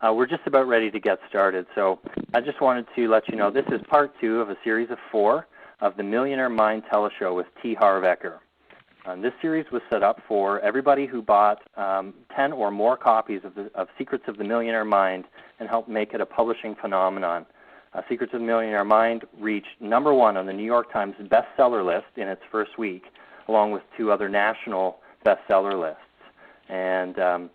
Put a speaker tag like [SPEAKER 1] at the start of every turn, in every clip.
[SPEAKER 1] We're just about ready to get started, so I just wanted to let you know this is part 2 of a series of 4 of the Millionaire Mind Teleshow with T. Harv Eker. This series was set up for everybody who bought 10 or more copies of Secrets of the Millionaire Mind and helped make it a publishing phenomenon. Secrets of the Millionaire Mind reached #1 on the New York Times bestseller list in its first week, along with 2 other national bestseller lists. And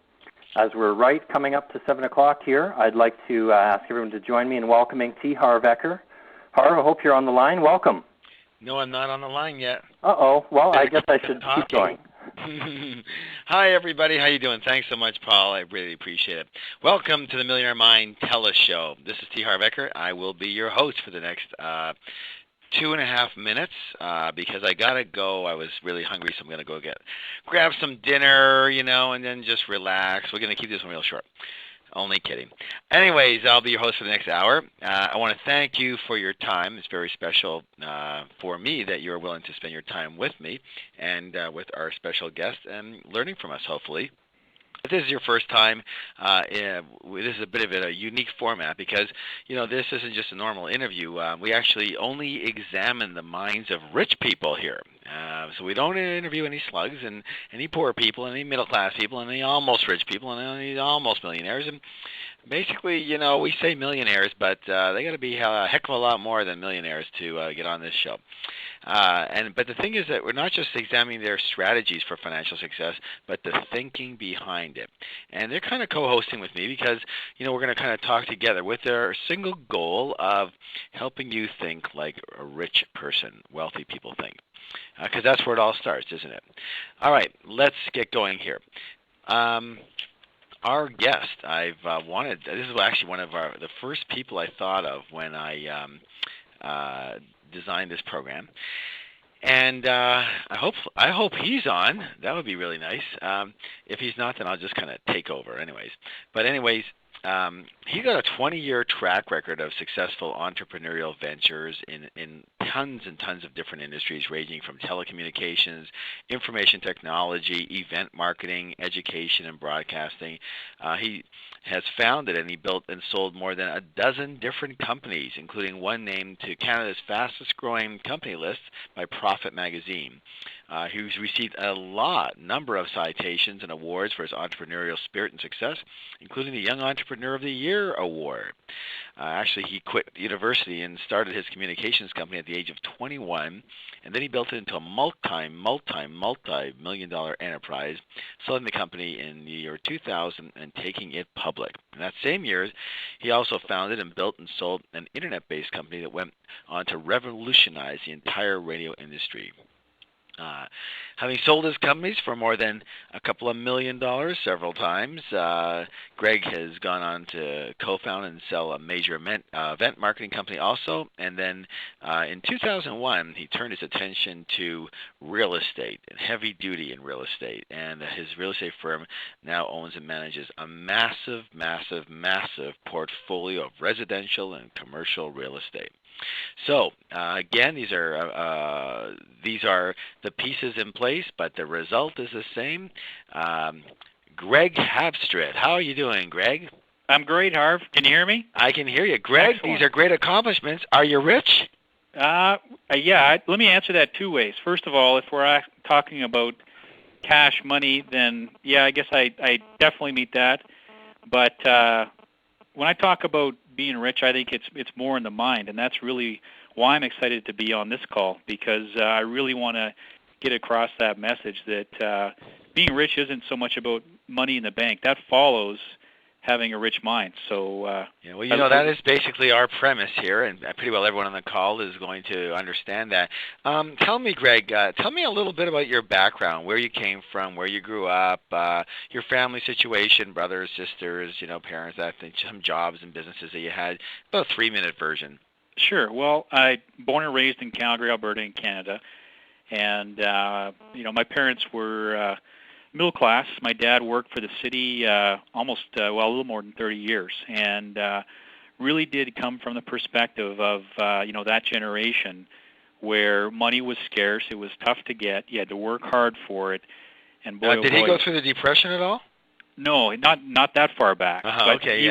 [SPEAKER 1] as we're coming up to 7 o'clock here, I'd like to ask everyone to join me in welcoming T. Harv Eker. Harv, I hope you're on the line. Welcome.
[SPEAKER 2] No, I'm not on the line yet.
[SPEAKER 1] Uh-oh. Well, I guess I should keep going.
[SPEAKER 2] Hi, everybody. How you doing? Thanks so much, Paul. I really appreciate it. Welcome to the Millionaire Mind Teleshow. This is T. Harv Eker. I will be your host for the next 2.5 minutes because I got to go. I was really hungry, so I'm going to go grab some dinner, and then just relax. We're going to keep this one real short. Only kidding. Anyways, I'll be your host for the next hour. I want to thank you for your time. It's very special for me that you're willing to spend your time with me and with our special guest and learning from us, hopefully. If this is your first time, this is a bit of a unique format because, this isn't just a normal interview. We actually only examine the minds of rich people here. So we don't interview any slugs and any poor people, any middle-class people, and any almost rich people, and any almost millionaires. And basically, we say millionaires, but they got to be a heck of a lot more than millionaires to get on this show. But the thing is that we're not just examining their strategies for financial success, but the thinking behind it. And they're kind of co-hosting with me because, we're going to kind of talk together with their single goal of helping you think like a rich person, wealthy people think. Because that's where it all starts, isn't it? All right, let's get going here. Our guest, this is actually one of the first people I thought of when I designed this program, and I hope he's on. That would be really nice. If he's not, then I'll just kind of take over, anyways. But anyways, he's got a 20-year track record of successful entrepreneurial ventures in tons and tons of different industries, ranging from telecommunications, information technology, event marketing, education, and broadcasting. He has founded and he built and sold more than a dozen different companies, including one named to Canada's fastest-growing company list by Profit Magazine. He's received a number of citations and awards for his entrepreneurial spirit and success, including the Young Entrepreneur of the Year award. Actually, he quit university and started his communications company at the age of 21, and then he built it into a multi-million-dollar enterprise, selling the company in the year 2000 and taking it public. In that same year, he also founded and built and sold an internet-based company that went on to revolutionize the entire radio industry. Having sold his companies for more than a couple of $1 million several times, Greg has gone on to co-found and sell a major event marketing company also. And then in 2001, he turned his attention to real estate and heavy duty in real estate. And his real estate firm now owns and manages a massive, massive, massive portfolio of residential and commercial real estate. So again, these are the pieces in place, but the result is the same. Greg Habstrid, how are you doing, Greg?
[SPEAKER 3] I'm great, Harv. Can you hear me?
[SPEAKER 2] I can hear you, Greg. Excellent. These are great accomplishments. Are you rich?
[SPEAKER 3] Yeah. Let me answer that 2 ways. First of all, if we're talking about cash money, then yeah, I guess I definitely meet that. But when I talk about being rich, I think it's more in the mind, and that's really why I'm excited to be on this call, because I really want to get across that message that being rich isn't so much about money in the bank. That follows having a rich mind. So
[SPEAKER 2] that is basically our premise here, and pretty well everyone on the call is going to understand that. Tell me, Greg, tell me a little bit about your background, where you came from, where you grew up, your family situation, brothers, sisters, parents, I think some jobs and businesses that you had. About a 3-minute version.
[SPEAKER 3] Sure. Well, I born and raised in Calgary, Alberta, in Canada, and my parents were middle class. My dad worked for the city a little more than 30 years, and really did come from the perspective of that generation where money was scarce, it was tough to get, you had to work hard for it, and boy,
[SPEAKER 2] did he go through the Depression at all?
[SPEAKER 3] No, not that far back. But
[SPEAKER 2] Okay,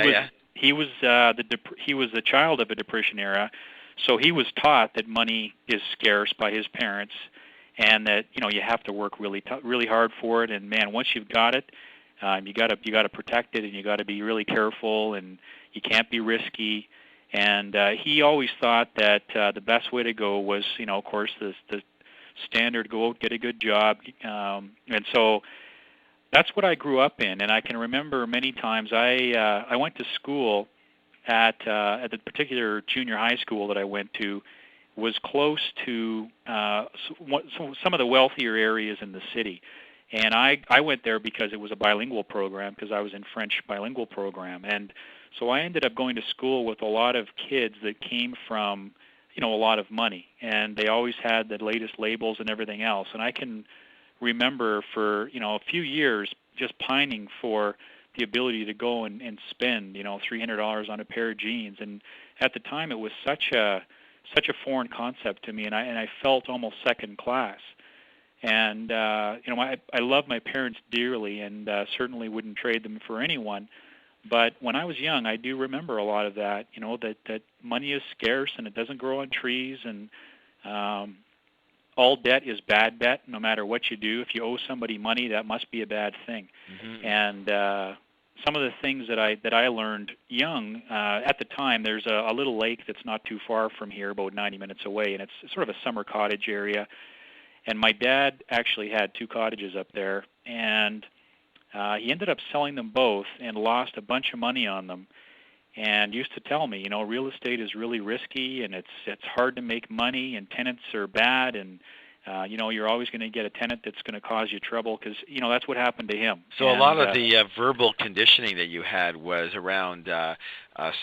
[SPEAKER 3] he was he was the child of a Depression era, so he was taught that money is scarce by his parents, and that you have to work really hard for it. And man, once you've got it, you gotta protect it, and you got to be really careful, and you can't be risky. And he always thought that the best way to go was, of course, the standard: go out, get a good job, and so. That's what I grew up in, and I can remember many times I went to school at the particular junior high school that I went to was close to some of the wealthier areas in the city, and I went there because it was a bilingual program, because I was in French bilingual program, and so I ended up going to school with a lot of kids that came from a lot of money, and they always had the latest labels and everything else, and I can remember for a few years just pining for the ability to go and spend $300 on a pair of jeans, and at the time it was such a foreign concept to me, and I felt almost second class. And I love my parents dearly, and certainly wouldn't trade them for anyone. But when I was young, I do remember a lot of that. That money is scarce and it doesn't grow on trees, and all debt is bad debt, no matter what you do. If you owe somebody money, that must be a bad thing. Mm-hmm. And some of the things that I learned young, at the time, there's a little lake that's not too far from here, about 90 minutes away, and it's sort of a summer cottage area. And my dad actually had 2 cottages up there, and he ended up selling them both and lost a bunch of money on them. And used to tell me, real estate is really risky, and it's hard to make money, and tenants are bad, and you're always going to get a tenant that's going to cause you trouble, because that's what happened to him.
[SPEAKER 2] So a lot of the verbal conditioning that you had was around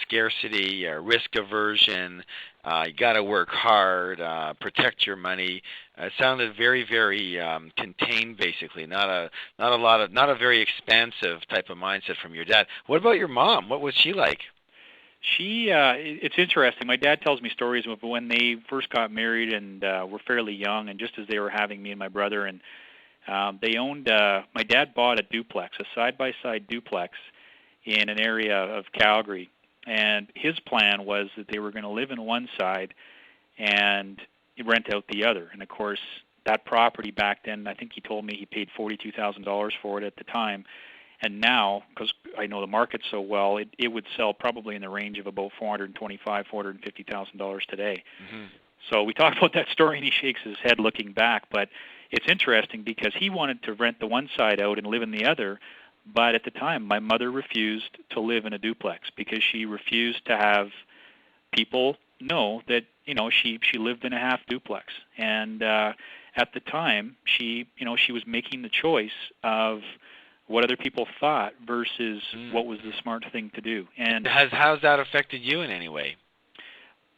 [SPEAKER 2] scarcity, risk aversion. You got to work hard, protect your money. It sounded very, very contained, basically. Not a very expansive type of mindset from your dad. What about your mom? What was she like?
[SPEAKER 3] It's interesting. My dad tells me stories of when they first got married and were fairly young, and just as they were having me and my brother, and they owned. My dad bought a duplex, a side-by-side duplex, in an area of Calgary, and his plan was that they were going to live in one side and rent out the other. And of course, that property back then, I think he told me he paid $42,000 for it at the time. And now, because I know the market so well, it would sell probably in the range of about $425,000, $450,000 today. Mm-hmm. So we talk about that story, and he shakes his head looking back. But it's interesting because he wanted to rent the one side out and live in the other. But at the time, my mother refused to live in a duplex because she refused to have people know that she lived in a half duplex. And at the time, she was making the choice of what other people thought versus what was the smart thing to do. And
[SPEAKER 2] how's that affected you in any way?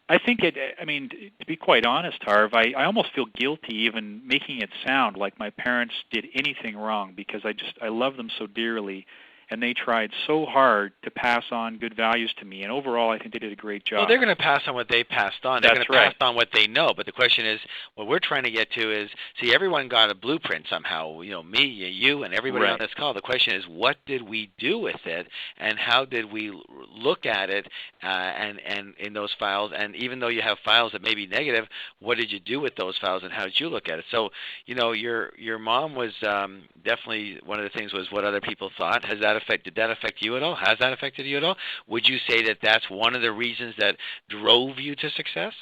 [SPEAKER 3] I think to be quite honest, Harv, I almost feel guilty even making it sound like my parents did anything wrong, because I love them so dearly, and they tried so hard to pass on good values to me. And overall, I think they did a great job.
[SPEAKER 2] Well, they're going to pass on what they passed on. They're going to pass on what they know. But the question is, what we're trying to get to is, see, everyone got a blueprint somehow. Me, you, and everybody on this call. The question is, what did we do with it, and how did we look at it, and in those files? And even though you have files that may be negative, what did you do with those files, and how did you look at it? So, your mom was definitely, one of the things was what other people thought. Did that affect you at all? Has that affected you at all? Would you say that that's one of the reasons that drove you to success?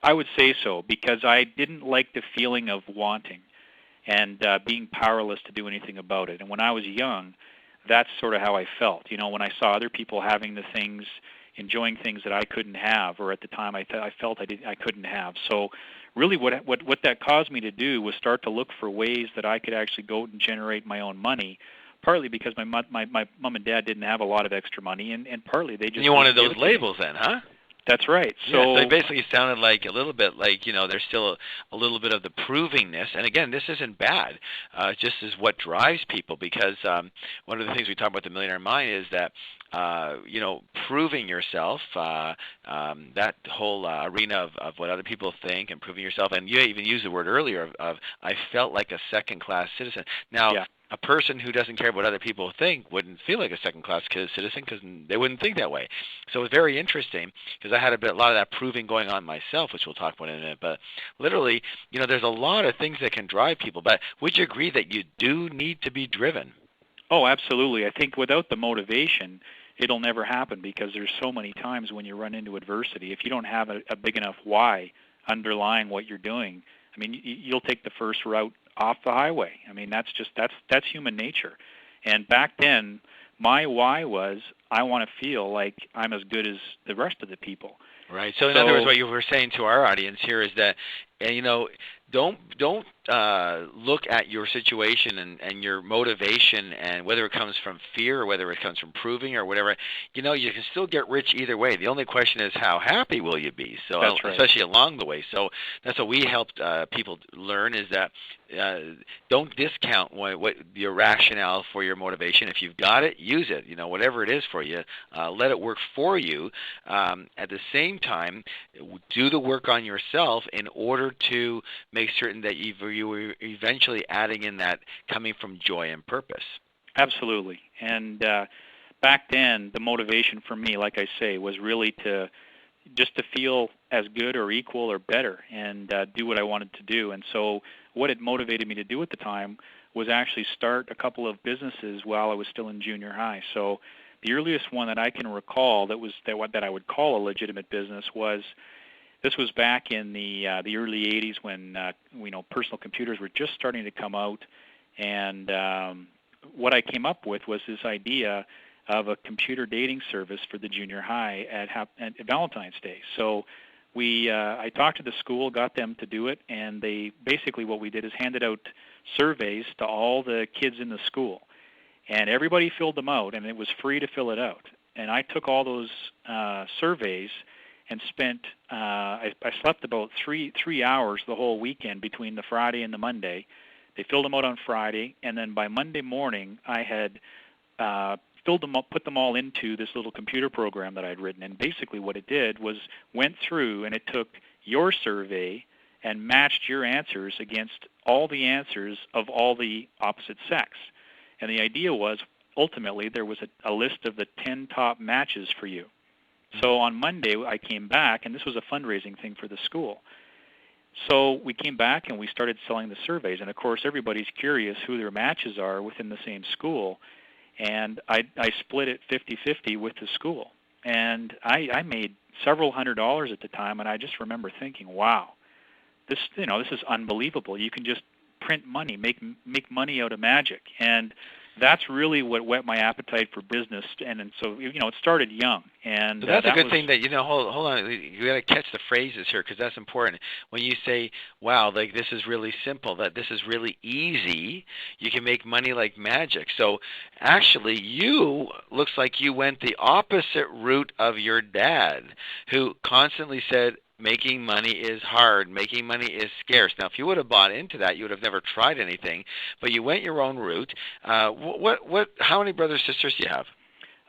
[SPEAKER 3] I would say so, because I didn't like the feeling of wanting and being powerless to do anything about it. And when I was young, that's sort of how I felt. When I saw other people having the things, enjoying things that I couldn't have, or at the time I felt I couldn't have. So really what that caused me to do was start to look for ways that I could actually go and generate my own money. Partly because my mom and dad didn't have a lot of extra money, and partly they just...
[SPEAKER 2] You wanted those labels then, huh?
[SPEAKER 3] That's right.
[SPEAKER 2] So it basically sounded like a little bit like, there's still a little bit of the provingness. And again, this isn't bad. Just is what drives people, because one of the things we talk about the Millionaire Mind is that, proving yourself, that whole arena of what other people think and proving yourself. And you even used the word earlier of I felt like a second-class citizen. Now, a person who doesn't care what other people think wouldn't feel like a second-class citizen because they wouldn't think that way. So it was very interesting because I had a lot of that proving going on myself, which we'll talk about in a minute. But literally, there's a lot of things that can drive people. But would you agree that you do need to be driven?
[SPEAKER 3] Oh, absolutely. I think without the motivation, it'll never happen because there's so many times when you run into adversity. If you don't have a big enough why underlying what you're doing, I mean, you'll take the first route off the highway. I mean, that's human nature. And back then, my why was I want to feel like I'm as good as the rest of the people.
[SPEAKER 2] Right. So in other words, what you were saying to our audience here is that, don't look at your situation and your motivation and whether it comes from fear or whether it comes from proving or whatever. You can still get rich either way. The only question is how happy will you be? So
[SPEAKER 3] that's right.
[SPEAKER 2] Especially along the way. So that's what we helped people learn is that don't discount what your rationale for your motivation. If you've got it, use it. Whatever it is for you, let it work for you. At the same time, do the work on yourself in order to make certain that you were eventually adding in that coming from joy and purpose.
[SPEAKER 3] Absolutely. And back then, the motivation for me, like I say, was really to feel as good or equal or better and do what I wanted to do. And so what it motivated me to do at the time was actually start a couple of businesses while I was still in junior high. So the earliest one that I can recall that I would call a legitimate business was this was back in the early 80s when personal computers were just starting to come out, and what I came up with was this idea of a computer dating service for the junior high at Valentine's Day. So I talked to the school, got them to do it, and they basically what we did is handed out surveys to all the kids in the school, and everybody filled them out, and it was free to fill it out. And I took all those surveys and spent I slept about three hours the whole weekend between the Friday and the Monday. They filled them out on Friday, and then by Monday morning I had filled them up, put them all into this little computer program that I'd written. And basically what it did was went through and it took your survey and matched your answers against all the answers of all the opposite sex. And the idea was ultimately there was a list of the 10 top matches for you. So on Monday, I came back, and this was a fundraising thing for the school. So we came back, and we started selling the surveys. And, of course, everybody's curious who their matches are within the same school. And I split it 50-50 with the school. And I made several $100s at the time, and I just remember thinking, wow, this is unbelievable. You can just print money, make money out of magic. And that's really what whet my appetite for business, and so it started young. And
[SPEAKER 2] so that's a good thing that hold on, you got to catch the phrases here because that's important. When you say, "Wow, like this is really simple," that this is really easy, you can make money like magic. So actually, looks like you went the opposite route of your dad, who constantly said, making money is hard. Making money is scarce. Now, if you would have bought into that, you would have never tried anything. But you went your own route. How many brothers and sisters do you have?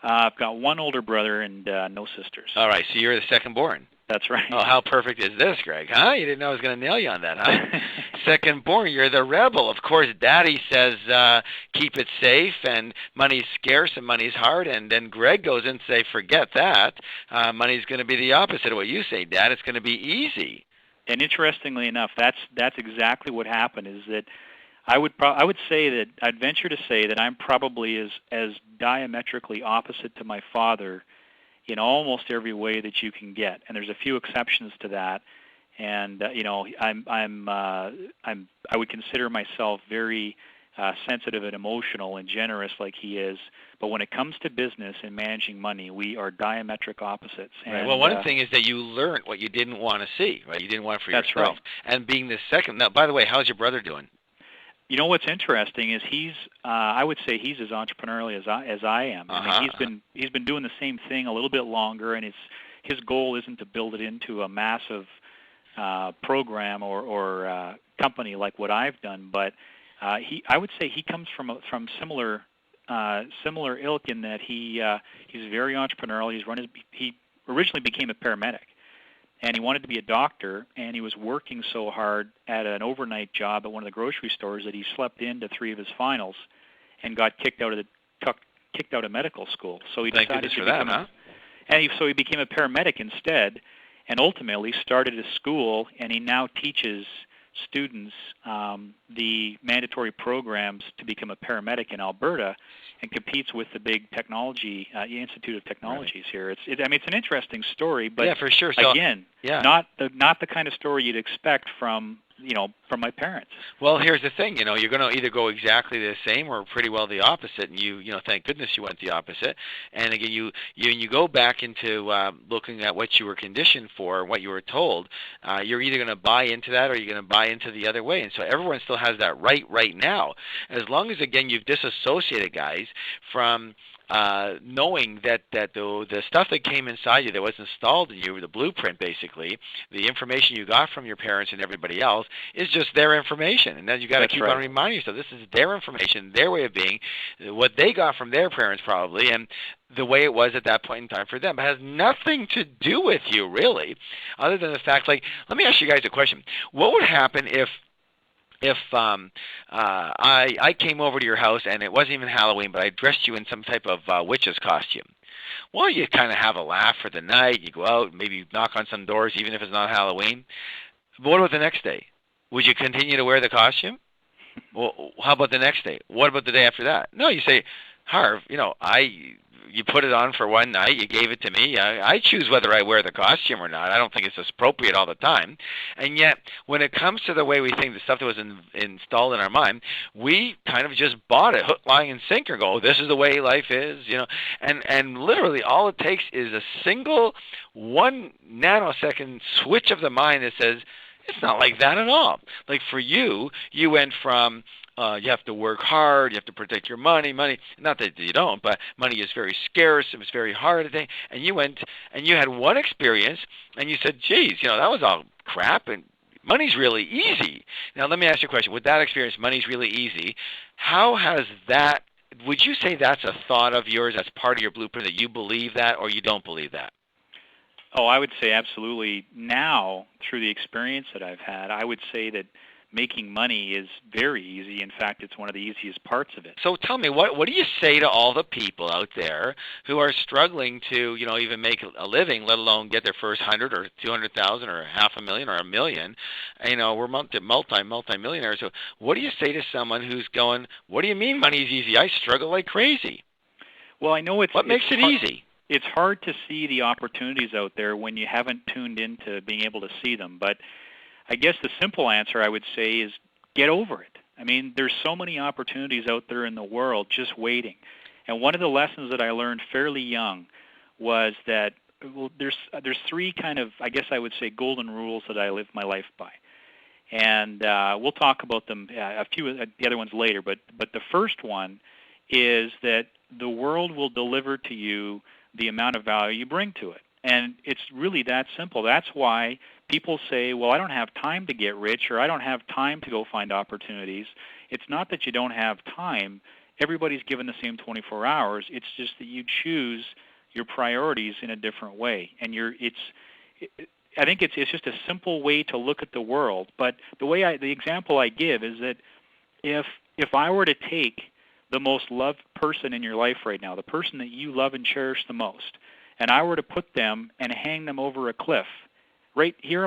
[SPEAKER 3] I've got one older brother and no sisters.
[SPEAKER 2] All right, so you're the second born.
[SPEAKER 3] That's right.
[SPEAKER 2] Oh, how perfect is this, Greg? Huh? You didn't know I was going to nail you on that, huh? Second born, you're the rebel. Of course, Daddy says keep it safe and money's scarce and money's hard. And then Greg goes in and say, forget that. Money's going to be the opposite of what you say, Dad. It's going to be easy.
[SPEAKER 3] And interestingly enough, that's exactly what happened. Is that I would say that I'd venture to say that I'm probably as diametrically opposite to my father in almost every way that you can get, and there's a few exceptions to that. And I would consider myself very sensitive and emotional and generous, like he is. But when it comes to business and managing money, we are diametric opposites.
[SPEAKER 2] Right. Well, one thing is that you learned what you didn't want to see, right? You didn't want it for yourself.
[SPEAKER 3] Right.
[SPEAKER 2] And being the second. Now, by the way, how's your brother doing?
[SPEAKER 3] You know what's interesting is I would say he's as entrepreneurial as I am. I mean, he's been doing the same thing a little bit longer, and his goal isn't to build it into a massive program or company like what I've done. But I would say he comes from similar ilk in that he's very entrepreneurial. He originally became a paramedic. And he wanted to be a doctor, and he was working so hard at an overnight job at one of the grocery stores that he slept into 3 of his finals. and got kicked out of medical school. So he
[SPEAKER 2] Thank
[SPEAKER 3] decided
[SPEAKER 2] goodness
[SPEAKER 3] to
[SPEAKER 2] for that,
[SPEAKER 3] become
[SPEAKER 2] huh?
[SPEAKER 3] so he became a paramedic instead, and ultimately started a school, and he now teaches students the mandatory programs to become a paramedic in Alberta, and competes with the big technology Institute of Technologies here. It's an interesting story, but
[SPEAKER 2] yeah, for sure. So,
[SPEAKER 3] again,
[SPEAKER 2] yeah.
[SPEAKER 3] not the kind of story you'd expect from my parents.
[SPEAKER 2] Well, here's the thing, you're going to either go exactly the same or pretty well the opposite, and thank goodness you went the opposite. And again, you go back into looking at what you were conditioned for, what you were told. You're either going to buy into that or you're going to buy into the other way. And so everyone still has that right now. As long as, again, you've disassociated, guys, from knowing that the stuff that came inside you, that was installed in you, the blueprint basically, the information you got from your parents and everybody else, is just their information. And then you got to keep on reminding yourself, this is their information, their way of being, what they got from their parents probably, and the way it was at that point in time for them. It has nothing to do with you, really, other than the fact, like, let me ask you guys a question. What would happen if I came over to your house and it wasn't even Halloween, but I dressed you in some type of witch's costume? Well, you kind of have a laugh for the night. You go out, maybe knock on some doors, even if it's not Halloween. But what about the next day? Would you continue to wear the costume? Well, how about the next day? What about the day after that? No, you say, Harv, you put it on for one night, you gave it to me. I choose whether I wear the costume or not. I don't think it's appropriate all the time. And yet, when it comes to the way we think, the stuff that was installed in our mind, we kind of just bought it, hook, line, and sinker, go, this is the way life is, And literally, all it takes is a single 1 nanosecond switch of the mind that says, it's not like that at all. Like for you, you went from you have to work hard, you have to protect your money. Not that you don't, but money is very scarce, it was very hard, and you went and you had one experience, and you said, geez, that was all crap, and money's really easy. Now, let me ask you a question. With that experience, money's really easy, how has that, would you say that's a thought of yours, that's part of your blueprint, that you believe that, or you don't believe that?
[SPEAKER 3] Oh, I would say absolutely. Now, through the experience that I've had, I would say that making money is very easy. In fact, it's one of the easiest parts of it.
[SPEAKER 2] So tell me, what do you say to all the people out there who are struggling to, even make a living, let alone get their first 100 or 200,000 or $500,000 or $1 million? We're multi-millionaires. So what do you say to someone who's going, what do you mean money's easy? I struggle like crazy.
[SPEAKER 3] Well, I know
[SPEAKER 2] what makes it easy?
[SPEAKER 3] It's hard to see the opportunities out there when you haven't tuned into being able to see them. But I guess the simple answer I would say is get over it. I mean, there's so many opportunities out there in the world just waiting. And one of the lessons that I learned fairly young was that there's three kind of, I guess I would say, golden rules that I live my life by. And we'll talk about them, a few of the other ones later. But the first one is that the world will deliver to you the amount of value you bring to it. And it's really that simple. That's why people say, well, I don't have time to get rich, or I don't have time to go find opportunities. It's not that you don't have time. Everybody's given the same 24 hours. It's just that you choose your priorities in a different way. And I think it's just a simple way to look at the world. But the example I give is that if I were to take the most loved person in your life right now, the person that you love and cherish the most, and I were to put them and hang them over a cliff, right here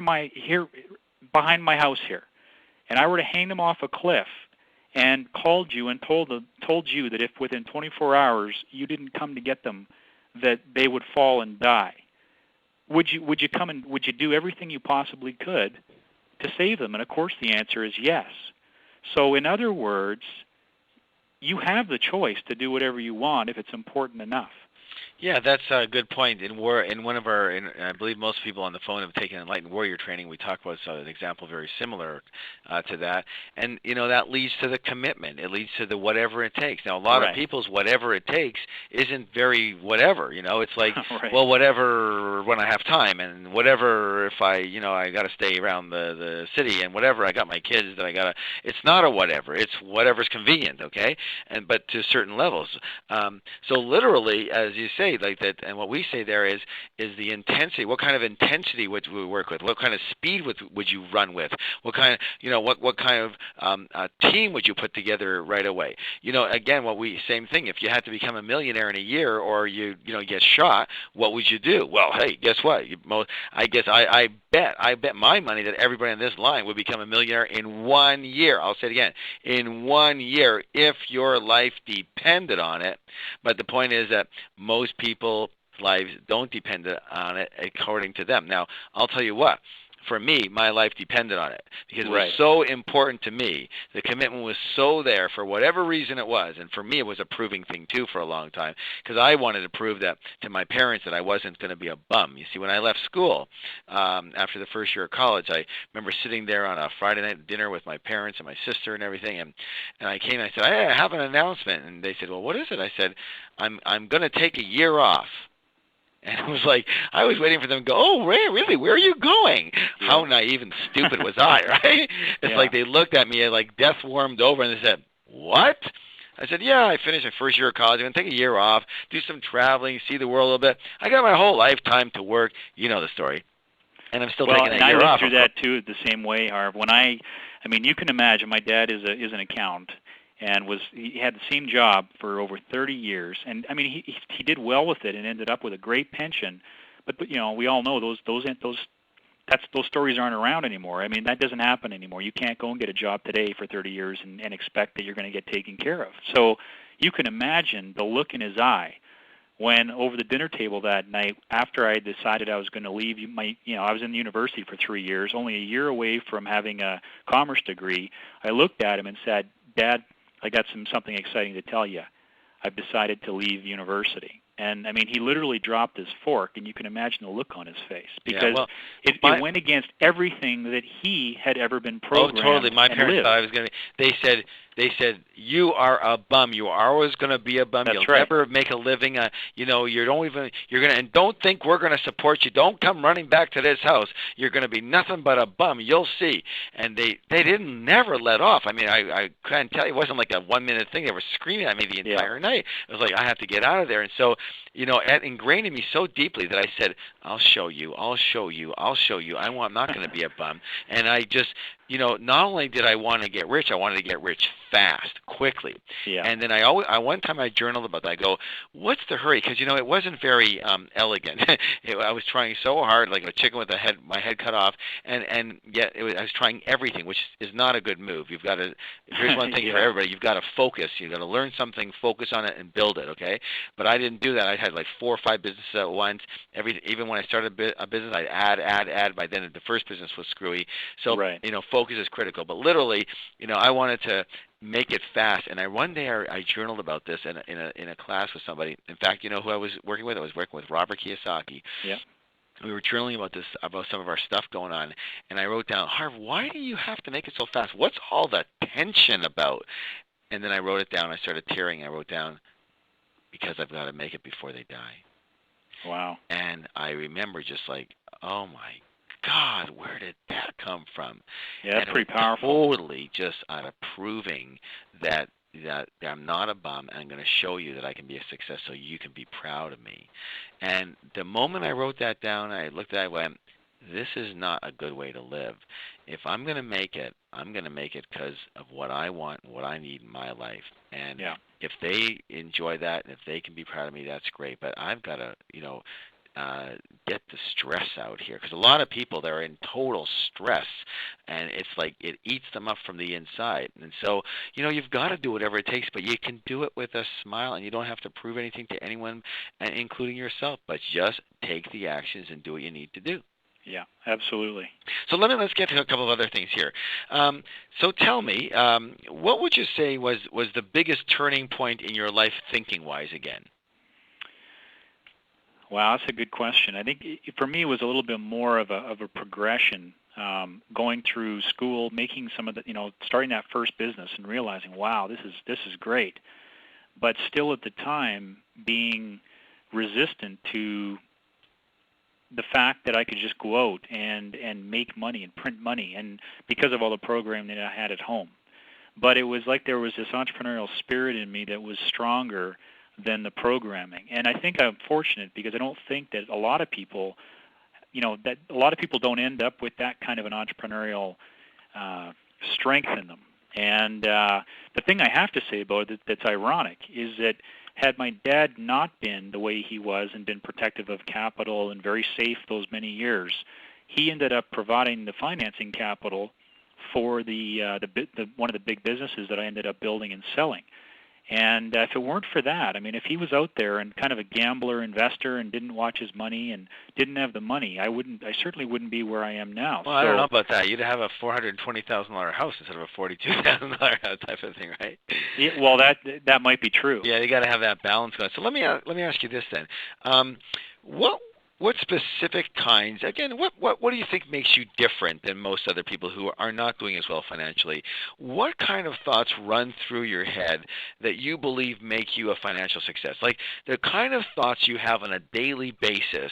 [SPEAKER 3] behind my house here, and I were to hang them off a cliff and called you and told you that if within 24 hours you didn't come to get them, that they would fall and die, would you come and would you do everything you possibly could to save them? And of course the answer is yes. So in other words, you have the choice to do whatever you want if it's important enough.
[SPEAKER 2] Yeah, that's a good point. I believe most people on the phone have taken Enlightened Warrior training. We talk about an example very similar to that. And, that leads to the commitment. It leads to the whatever it takes. Now, a lot of people's whatever it takes isn't very whatever. It's like, well, whatever when I have time, and whatever if I got to stay around the city, and whatever I got my kids that I got to. It's not a whatever. It's whatever's convenient, okay? But to certain levels. So literally, as you say, say, like that, and what we say there is the intensity. What kind of intensity would we work with? What kind of speed would you run with? What kind of, what kind of team would you put together right away? Again, same thing. If you had to become a millionaire in a year, or you get shot, what would you do? Well, hey, guess what? I bet my money that everybody on this line would become a millionaire in 1 year. I'll say it again, in 1 year, if your life depended on it. But the point is that most people's lives don't depend on it according to them. Now, I'll tell you what. For me, my life depended on it because it was so important to me. The commitment was so there for whatever reason it was. And for me, it was a proving thing, too, for a long time, because I wanted to prove that to my parents that I wasn't going to be a bum. You see, when I left school after the first year of college, I remember sitting there on a Friday night dinner with my parents and my sister and everything. And I came and I said, hey, I have an announcement. And they said, well, what is it? I said, I'm going to take a year off. And it was like, I was waiting for them to go, oh, Ray, really? Where are you going? Yeah. How naive and stupid was I, right? It's like they looked at me like death warmed over, and they said, what? I said, yeah, I finished my first year of college. I'm going to take a year off, do some traveling, see the world a little bit. I got my whole lifetime to work. You know the story. And I'm still taking a year off.
[SPEAKER 3] Well, and I lived through that, too, the same way, Harv. I mean, you can imagine, my dad is an accountant. And he had the same job for over 30 years, and I mean he did well with it and ended up with a great pension. But we all know those stories aren't around anymore. I mean, that doesn't happen anymore. You can't go and get a job today for 30 years and expect that you're going to get taken care of. So you can imagine the look in his eye when over the dinner table that night, after I decided I was going to leave I was in the university for 3 years, only a year away from having a commerce degree. I looked at him and said, Dad, I got something exciting to tell you. I've decided to leave university. And, I mean, he literally dropped his fork, and you can imagine the look on his face because it went against everything that he had ever been programmed.
[SPEAKER 2] Oh, totally. My parents thought I was going to be. They said, you are a bum. You are always going to be a bum. You'll never make a living. And don't think we're going to support you. Don't come running back to this house. You're going to be nothing but a bum. You'll see. And they didn't never let off. I mean, I can't tell you. It wasn't like a 1 minute thing. They were screaming at me the entire night. It was like, I have to get out of there. And so, it ingrained in me so deeply that I said, I'll show you. I'll show you. I'll show you. I'm not going to be a bum. And I just, not only did I want to get rich, I wanted to get rich fast, quickly. Yeah. And then one time I journaled about that. I go, what's the hurry? Because, it wasn't very elegant. I was trying so hard, like a chicken with my head cut off, and yet I was trying everything, which is not a good move. You've got to, here's one thing for everybody, you've got to focus. You've got to learn something, focus on it, and build it, okay? But I didn't do that. I had like 4 or 5 businesses at once. Even when I started a business, I'd add. By then, the first business was screwy. So, focus is critical. But literally, I wanted to make it fast. And one day I journaled about this in a class with somebody. In fact, who I was working with? I was working with Robert Kiyosaki. Yeah. We were journaling about some of our stuff going on, and I wrote down, Harv, why do you have to make it so fast? What's all the tension about? And then I wrote it down. I started tearing. I wrote down, because I've got to make it before they die. Wow. And I remember just like, oh my God, where did that come from? Yeah, that's pretty powerful. Totally just out of proving that I'm not a bum, and I'm going to show you that I can be a success so you can be proud of me. And the moment I wrote that down, I looked at it and went, this is not a good way to live. If I'm going to make it, I'm going to make it because of what I want and what I need in my life. And if they enjoy that and if they can be proud of me, that's great. But I've got to, get the stress out here, because a lot of people, they're in total stress, and it's like it eats them up from the inside. And so, you've got to do whatever it takes, but you can do it with a smile, and you don't have to prove anything to anyone, including yourself, but just take the actions and do what you need to do. Yeah, absolutely. So let's get to a couple of other things here. So tell me, what would you say was the biggest turning point in your life thinking-wise again?
[SPEAKER 3] Wow, that's a good question. I think for me it was a little bit more of a progression, going through school, making some of the, starting that first business and realizing, wow, this is great, but still at the time being resistant to the fact that I could just go out and make money and print money, and because of all the programming that I had at home. But it was like there was this entrepreneurial spirit in me that was stronger than the programming. And I think I'm fortunate because I don't think that a lot of people, that a lot of people don't end up with that kind of an entrepreneurial strength in them. And the thing I have to say about it that's ironic is that had my dad not been the way he was and been protective of capital and very safe those many years, he ended up providing the financing capital for the one of the big businesses that I ended up building and selling. And if it weren't for that, I mean, if he was out there and kind of a gambler investor and didn't watch his money and didn't have the money, I certainly wouldn't be where I am now.
[SPEAKER 2] Well, I don't know about that. You'd have a $420,000 house instead of a $42,000 house type of thing, right?
[SPEAKER 3] Yeah, well, that might be true.
[SPEAKER 2] Yeah, you got to have that balance going. So let me ask you this then. What specific kinds, again, what do you think makes you different than most other people who are not doing as well financially? What kind of thoughts run through your head that you believe make you a financial success? Like the kind of thoughts you have on a daily basis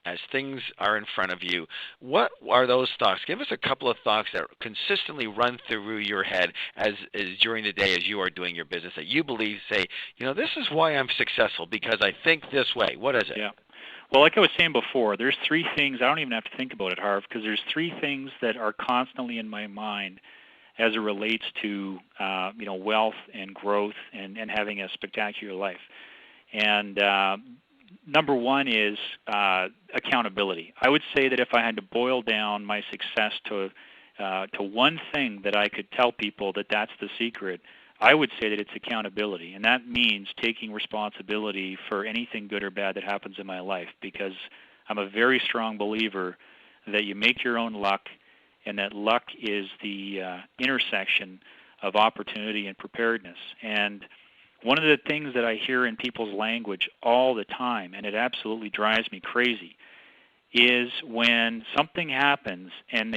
[SPEAKER 2] as things are in front of you. What are those thoughts? Give us a couple of thoughts that consistently run through your head as during the day as you are doing your business that you believe say, this is why I'm successful because I think this way. What is it?
[SPEAKER 3] Yeah. Well, like I was saying before, there's three things. I don't even have to think about it, Harv, because there's three things that are constantly in my mind as it relates to wealth and growth and having a spectacular life. And number one is accountability. I would say that if I had to boil down my success to one thing that I could tell people that's the secret, I would say that it's accountability, and that means taking responsibility for anything good or bad that happens in my life, because I'm a very strong believer that you make your own luck, and that luck is the intersection of opportunity and preparedness. And one of the things that I hear in people's language all the time, and it absolutely drives me crazy, is when something happens and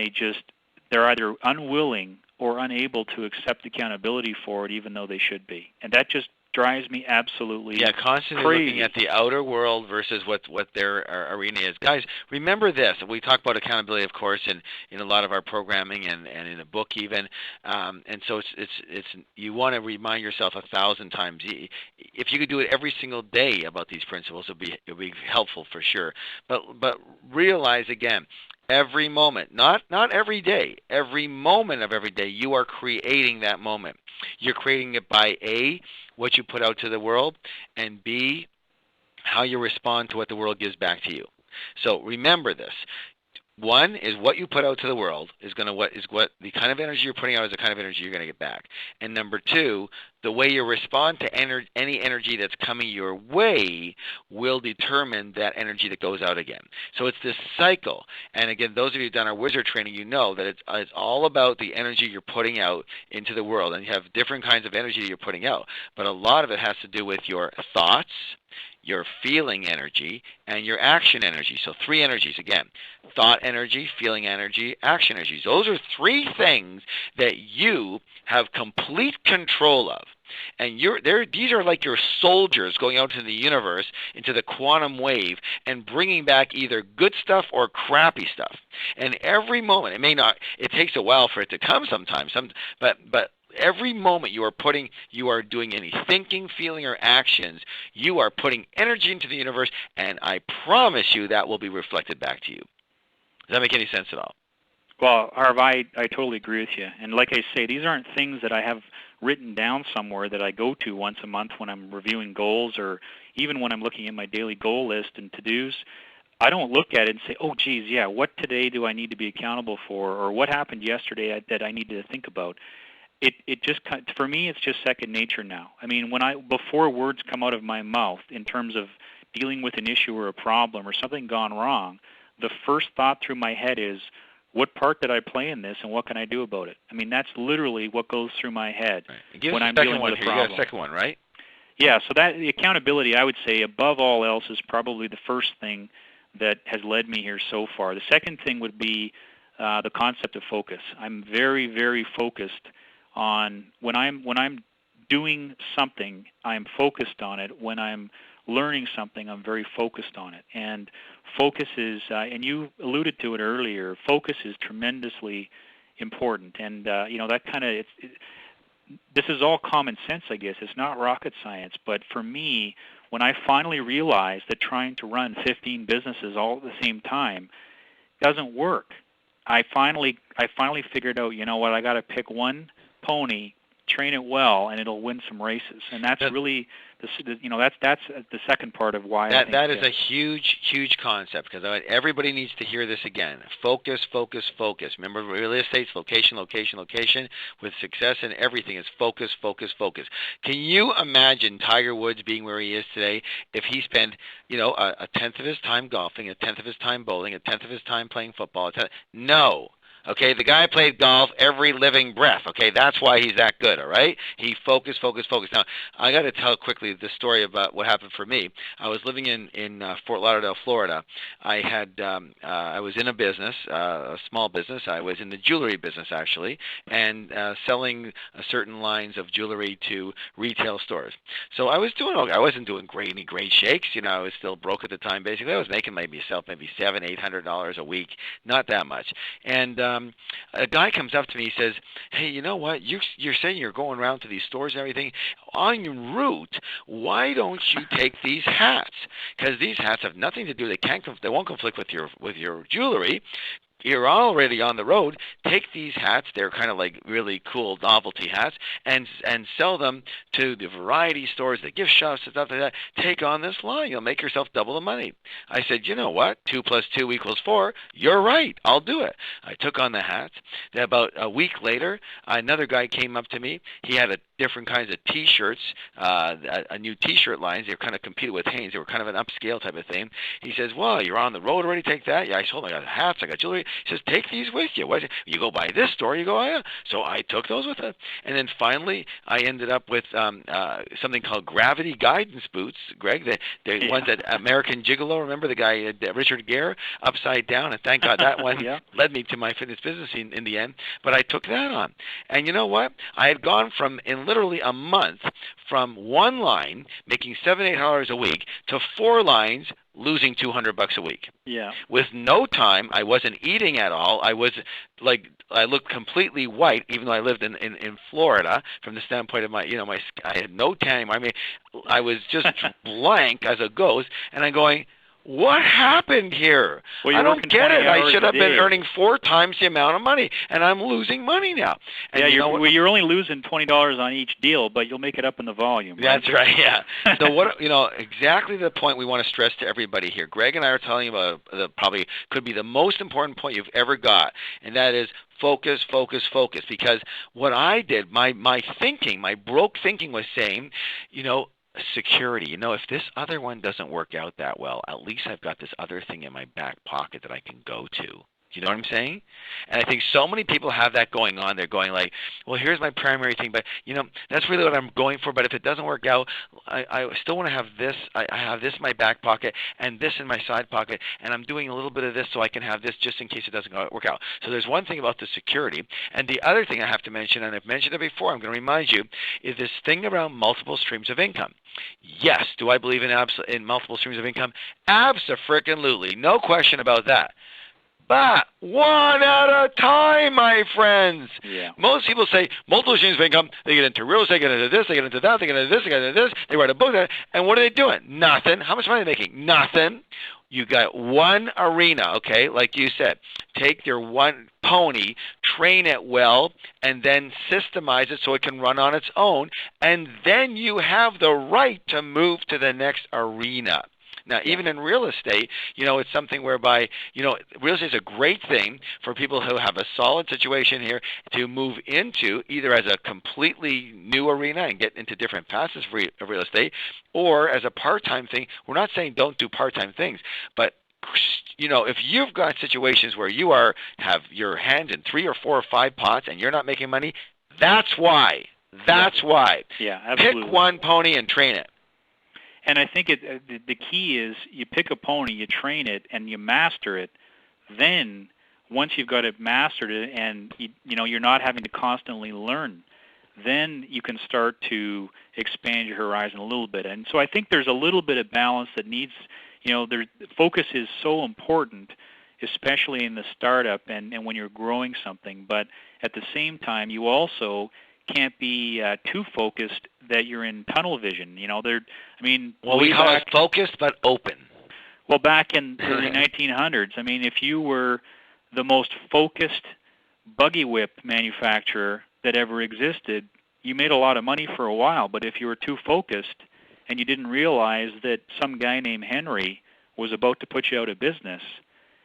[SPEAKER 3] they're either unwilling or unable to accept accountability for it, even though they should be. And that just drives me absolutely
[SPEAKER 2] constantly
[SPEAKER 3] crazy.
[SPEAKER 2] Looking at the outer world versus what their arena is. Guys, remember this. We talk about accountability, of course, in a lot of our programming and in a book even. And so it's you want to remind yourself 1,000 times. If you could do it every single day about these principles, it would be helpful for sure. But realize again, every moment, not every day, every moment of every day, you are creating that moment. You're creating it by A, what you put out to the world, and B, how you respond to what the world gives back to you. So remember this. One is what you put out to the world is what the kind of energy you're putting out is the kind of energy you're going to get back. And number two, the way you respond to any energy that's coming your way will determine that energy that goes out again. So it's this cycle. And again, those of you who've done our wizard training, you know that it's all about the energy you're putting out into the world. And you have different kinds of energy you're putting out. But a lot of it has to do with your thoughts, your feeling energy, and your action energy. So three energies again: thought energy, feeling energy, action energies. Those are three things that you have complete control of. And these are like your soldiers going out into the universe, into the quantum wave, and bringing back either good stuff or crappy stuff. And every moment, it takes a while for it to come sometimes, but every moment you are doing any thinking, feeling, or actions, you are putting energy into the universe, and I promise you that will be reflected back to you. Does that make any sense at all?
[SPEAKER 3] Well, Harv, I totally agree with you. And like I say, these aren't things that I have written down somewhere that I go to once a month when I'm reviewing goals, or even when I'm looking at my daily goal list and to-dos. I don't look at it and say, oh, geez, yeah, what today do I need to be accountable for, or what happened yesterday that I need to think about? It just, for me, it's just second nature now. I mean, before words come out of my mouth in terms of dealing with an issue or a problem or something gone wrong, the first thought through my head is, what part did I play in this, and what can I do about it? I mean, that's literally what goes through my head when I'm dealing with a problem.
[SPEAKER 2] You got a second one, right?
[SPEAKER 3] Yeah, so the accountability, I would say, above all else, is probably the first thing that has led me here so far. The second thing would be the concept of focus. I'm very, very focused on when I'm doing something, I'm focused on it. When I'm learning something, I'm very focused on it. And focus is, and you alluded to it earlier, focus is tremendously important. And that kind of this is all common sense, I guess. It's not rocket science. But for me, when I finally realized that trying to run 15 businesses all at the same time doesn't work, I finally figured out, you know what, I got to pick one pony, train it well, and it'll win some races. And that's really that's the second part of why I think
[SPEAKER 2] that is a huge concept, because everybody needs to hear this again. Focus, focus, focus. Remember, real estate's location, location, location. With success in everything, it's focus, focus, focus. Can you imagine Tiger Woods being where he is today if he spent, a tenth of his time golfing, a tenth of his time bowling, a tenth of his time playing football? No. Okay, the guy played golf every living breath. Okay, that's why he's that good, all right? He focused. Now, I got to tell quickly the story about what happened for me. I was living in Fort Lauderdale, Florida. I was in a business, a small business. I was in the jewelry business, actually, and selling certain lines of jewelry to retail stores. So I was doing okay. I wasn't doing any great shakes. I was still broke at the time, basically. I was making maybe $700-800 a week, not that much. And a guy comes up to me, he says, hey, you know what, you're saying you're going around to these stores and everything. En route, why don't you take these hats? Because these hats have nothing to do, they won't conflict with your jewelry. You're already on the road. Take these hats, they're kind of like really cool novelty hats, and sell them to the variety stores, the gift shops, and stuff like that. Take on this line. You'll make yourself double the money. I said, you know what? 2 + 2 = 4. You're right. I'll do it. I took on the hats. Then about a week later, another guy came up to me. He had different kinds of T-shirts, a new T-shirt lines. They were kind of competed with Hanes. They were kind of an upscale type of thing. He says, well, you're on the road already. Take that. Yeah, I told him I got hats. I got jewelry. He says, take these with you. You go by this store, you go, oh, yeah. So I took those with us. And then finally, I ended up with something called Gravity Guidance Boots, Greg, the ones that American Gigolo, remember the guy, Richard Gere, upside down. And thank God that one led me to my fitness business in the end. But I took that on. And you know what? I had gone in literally a month from one line, making $700-800 a week, to 4 lines, losing $200 a week.
[SPEAKER 3] Yeah.
[SPEAKER 2] With no time, I wasn't eating at all. I looked completely white, even though I lived in Florida. From the standpoint of I had no tanning. I mean, I was just blank as a ghost, and I'm going, what happened here?
[SPEAKER 3] Well,
[SPEAKER 2] I don't get it. I should have been earning 4 times the amount of money, and I'm losing money now. And
[SPEAKER 3] you're only losing $20 on each deal, but you'll make it up in the volume. Right?
[SPEAKER 2] That's right. Yeah. So exactly the point we want to stress to everybody here. Greg and I are telling you about probably could be the most important point you've ever got, and that is focus, focus, focus. Because what I did, my thinking, my broke thinking was saying, security. If this other one doesn't work out that well, at least I've got this other thing in my back pocket that I can go to. You know what I'm saying? And I think so many people have that going on. They're going like, well, here's my primary thing, but, that's really what I'm going for. But if it doesn't work out, I still want to have this. I have this in my back pocket and this in my side pocket, and I'm doing a little bit of this so I can have this just in case it doesn't work out. So there's one thing about the security. And the other thing I have to mention, and I've mentioned it before, I'm going to remind you, is this thing around multiple streams of income. Yes, do I believe in multiple streams of income? Abso-freaking-lutely. No question about that. But one at a time, my friends.
[SPEAKER 3] Yeah.
[SPEAKER 2] Most people say multiple streams of income. They get into real estate, they get into this, they get into that, they get into this, they get into this. They write a book, and what are they doing? Nothing. How much money are they making? Nothing. You got one arena, okay, like you said. Take your one pony, train it well, and then systemize it so it can run on its own, and then you have the right to move to the next arena. Now, even in real estate, it's something whereby, real estate is a great thing for people who have a solid situation here to move into, either as a completely new arena and get into different facets of real estate, or as a part-time thing. We're not saying don't do part-time things, but if you've got situations where you have your hands in 3 or 4 or 5 pots and you're not making money, that's why. That's why.
[SPEAKER 3] Yeah, absolutely.
[SPEAKER 2] Pick one pony and train it.
[SPEAKER 3] And I think the key is you pick a pony, you train it, and you master it. Then, once you've got it mastered, and you're not having to constantly learn, then you can start to expand your horizon a little bit. And so I think there's a little bit of balance that needs. Focus is so important, especially in the startup and when you're growing something. But at the same time, you also can't be too focused that you're in tunnel vision.
[SPEAKER 2] Well, we call it focused but open.
[SPEAKER 3] Well, back in the early 1900s, if you were the most focused buggy whip manufacturer that ever existed, you made a lot of money for a while. But if you were too focused and you didn't realize that some guy named Henry was about to put you out of business,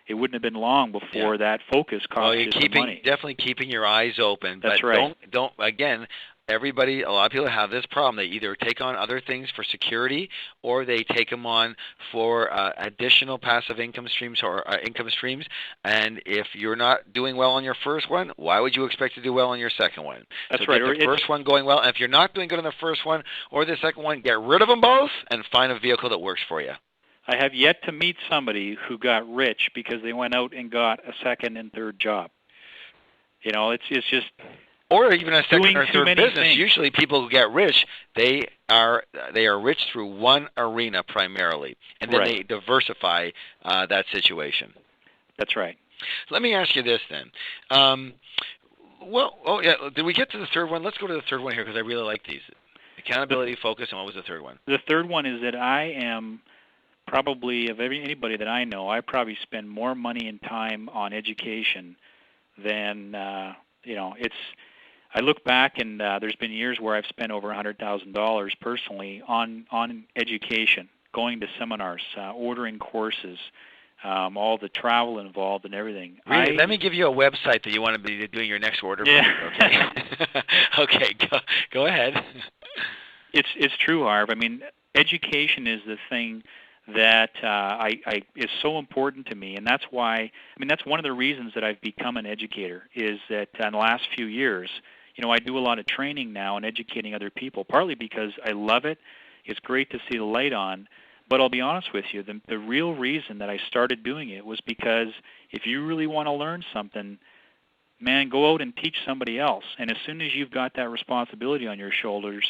[SPEAKER 3] it wouldn't have been long before that focus cost you some money.
[SPEAKER 2] Definitely keeping your eyes open.
[SPEAKER 3] That's
[SPEAKER 2] but
[SPEAKER 3] right.
[SPEAKER 2] Don't again. A lot of people have this problem. They either take on other things for security, or they take them on for additional passive income streams or income streams. And if you're not doing well on your first one, why would you expect to do well on your second one?
[SPEAKER 3] That's
[SPEAKER 2] so
[SPEAKER 3] right.
[SPEAKER 2] Get the first one going well. And if you're not doing good on the first one or the second one, get rid of them both and find a vehicle that works for you.
[SPEAKER 3] I have yet to meet somebody who got rich because they went out and got a second and third job. It's just...
[SPEAKER 2] Or even a second or third business.
[SPEAKER 3] Things.
[SPEAKER 2] Usually people who get rich, they are rich through one arena primarily, and then they diversify that situation.
[SPEAKER 3] That's right.
[SPEAKER 2] Let me ask you this then. Did we get to the third one? Let's go to the third one here because I really like these. Accountability, focus, and what was the third one?
[SPEAKER 3] The third one is that I am probably, of anybody that I know, I probably spend more money and time on education than, I look back and there's been years where I've spent over $100,000 personally on education, going to seminars, ordering courses, all the travel involved and everything.
[SPEAKER 2] Really? Let me give you a website that you want to be doing your next order.
[SPEAKER 3] Yeah.
[SPEAKER 2] Okay. Okay. Go ahead.
[SPEAKER 3] It's true, Harv. Education is the thing that is so important to me, and that's why. That's one of the reasons that I've become an educator. Is that in the last few years, I do a lot of training now and educating other people. Partly because I love it. It's great to see the light on. But I'll be honest with you, the real reason that I started doing it was because if you really want to learn something, man, go out and teach somebody else. And as soon as you've got that responsibility on your shoulders,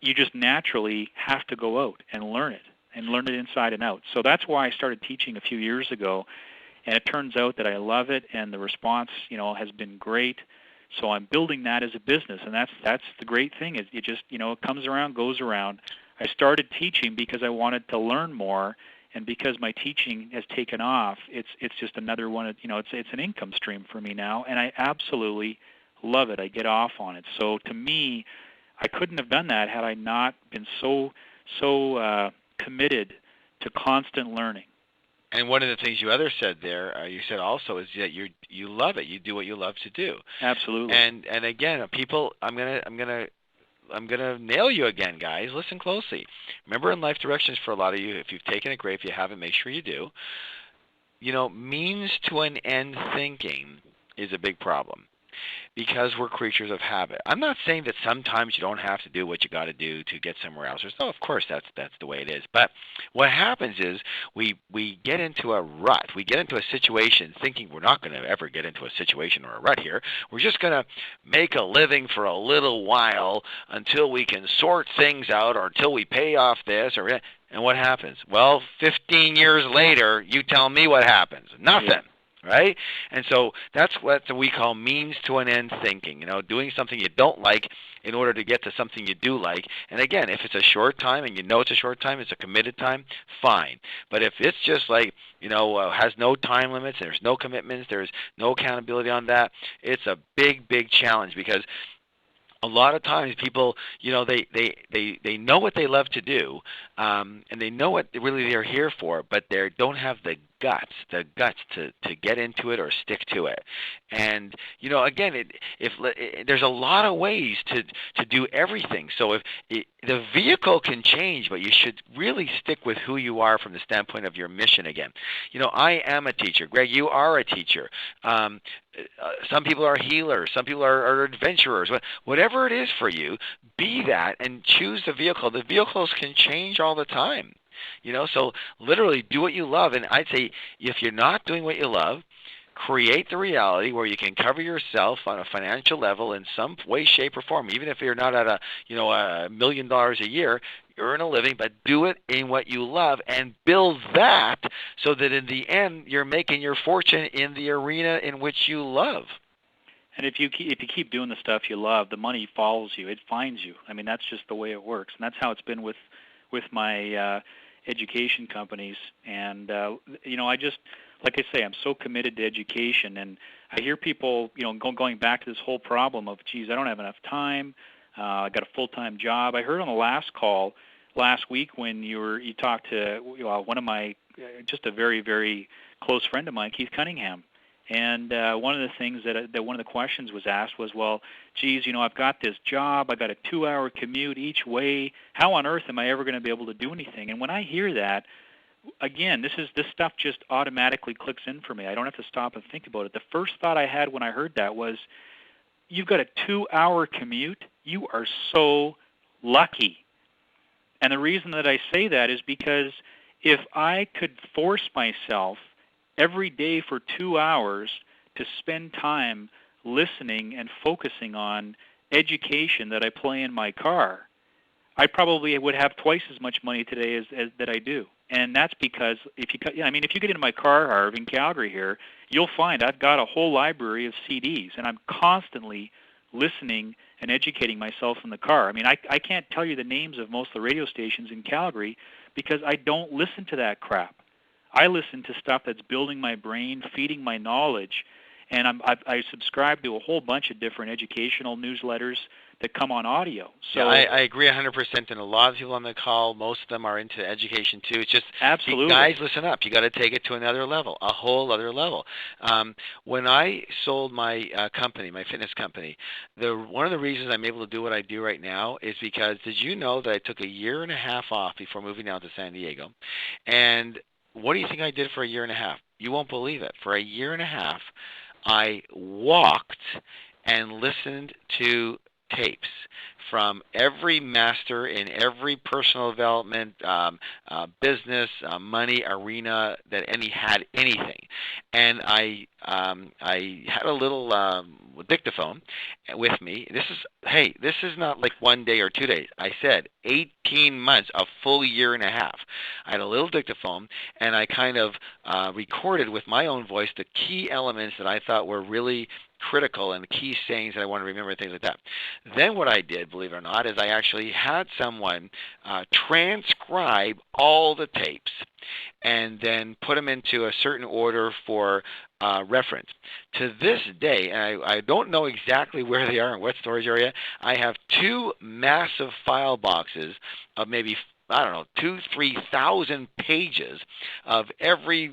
[SPEAKER 3] you just naturally have to go out and learn it inside and out. So that's why I started teaching a few years ago, and it turns out that I love it, and the response, has been great. So I'm building that as a business, and that's the great thing is you just, it comes around, goes around. I started teaching because I wanted to learn more, and because my teaching has taken off, it's just another one. It's an income stream for me now, and I absolutely love it. I get off on it. So to me, I couldn't have done that had I not been so committed to constant learning.
[SPEAKER 2] And one of the things you said there, you said also is that you love it. You do what you love to do.
[SPEAKER 3] Absolutely.
[SPEAKER 2] And again, people, I'm gonna nail you again, guys. Listen closely. Remember, in life directions for a lot of you, if you've taken it, great. If you haven't, make sure you do. Means to an end thinking is a big problem because we're creatures of habit. I'm not saying that sometimes you don't have to do what you got to do to get somewhere else. No, of course that's the way it is. But what happens is we get into a rut. We get into a situation thinking we're not going to ever get into a situation or a rut here. We're just going to make a living for a little while until we can sort things out or until we pay off this or and what happens? Well, 15 years later, you tell me what happens. Nothing. Yeah. Right? And so that's what we call means to an end thinking, doing something you don't like in order to get to something you do like. And again, if it's a short time and it's a short time, it's a committed time, fine. But if it's just like, has no time limits, there's no commitments, there's no accountability on that, it's a big, big challenge because a lot of times people, they know what they love to do, and they know what really they're here for, but they don't have the guts to get into it or stick to it. And again, there's a lot of ways to do everything. So if the vehicle can change, but you should really stick with who you are from the standpoint of your mission. Again, I am a teacher. Greg, you are a teacher. Some people are healers. Some people are adventurers. Whatever it is for you, be that and choose the vehicle. The vehicles can change all the time. So literally do what you love. And I'd say if you're not doing what you love, create the reality where you can cover yourself on a financial level in some way, shape, or form. Even if you're not at $1 million a year, earn a living, but do it in what you love and build that so that in the end you're making your fortune in the arena in which you love.
[SPEAKER 3] And if you keep doing the stuff you love, the money follows you. It finds you. I mean, that's just the way it works, and that's how it's been with my education companies. And I just, like I say, I'm so committed to education, and I hear people, going back to this whole problem of, geez, I don't have enough time. I got a full-time job. I heard on the last call last week when you talked to one of my, just a very, very close friend of mine, Keith Cunningham. And one of the things that one of the questions was asked was, well, geez, I've got this job. I got a 2-hour commute each way. How on earth am I ever going to be able to do anything? And when I hear that, again, this stuff just automatically clicks in for me. I don't have to stop and think about it. The first thought I had when I heard that was, you've got a 2-hour commute? You are so lucky. And the reason that I say that is because if I could force myself every day for 2 hours to spend time listening and focusing on education that I play in my car, I probably would have twice as much money today as that I do. And that's because if you get into my car, Harv, in Calgary here, you'll find I've got a whole library of CDs, and I'm constantly listening and educating myself in the car. I mean, I can't tell you the names of most of the radio stations in Calgary because I don't listen to that crap. I listen to stuff that's building my brain, feeding my knowledge, and I subscribe to a whole bunch of different educational newsletters that come on audio. So
[SPEAKER 2] yeah, I agree 100%, and a lot of people on the call, most of them are into education too. It's just,
[SPEAKER 3] absolutely,
[SPEAKER 2] guys, listen up. You got to take it to another level, a whole other level. When I sold my company, my fitness company, one of the reasons I'm able to do what I do right now is because, did you know that I took a year and a half off before moving down to San Diego? And what do you think I did for a year and a half? You won't believe it. For a year and a half, I walked and listened to tapes from every master in every personal development, business, money arena that had anything. And I had a little dictaphone with me. This is not like 1 day or 2 days. I said 18 months, a full year and a half. I had a little dictaphone, and I kind of recorded with my own voice the key elements that I thought were really critical and key sayings that I want to remember, things like that. Then what I did, believe it or not, is I actually had someone transcribe all the tapes and then put them into a certain order for reference. To this day, and I don't know exactly where they are and what storage area, I have 2 massive file boxes of maybe, 2,000-3,000 pages of every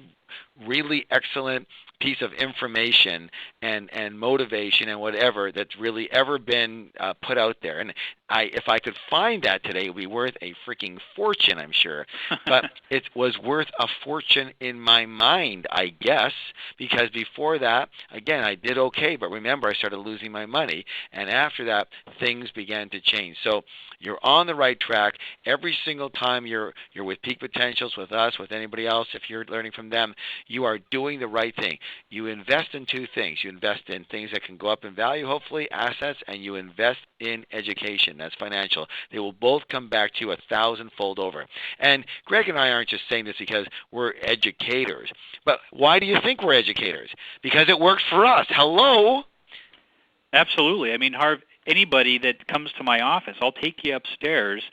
[SPEAKER 2] really excellent piece of information and motivation and whatever that's really ever been put out there. And if I could find that today, it would be worth a freaking fortune, I'm sure. But it was worth a fortune in my mind, I guess, because before that, again, I did okay. But remember, I started losing my money. And after that, things began to change. So you're on the right track. Every single time you're with Peak Potentials, with us, with anybody else, if you're learning from them, you are doing the right thing. You invest in 2 things. You invest in things that can go up in value, hopefully, assets, and you invest in education. That's financial. They will both come back to you 1,000-fold over. And Greg and I aren't just saying this because we're educators. But why do you think we're educators? Because it works for us. Hello?
[SPEAKER 3] Absolutely. I mean, Harv, anybody that comes to my office, I'll take you upstairs.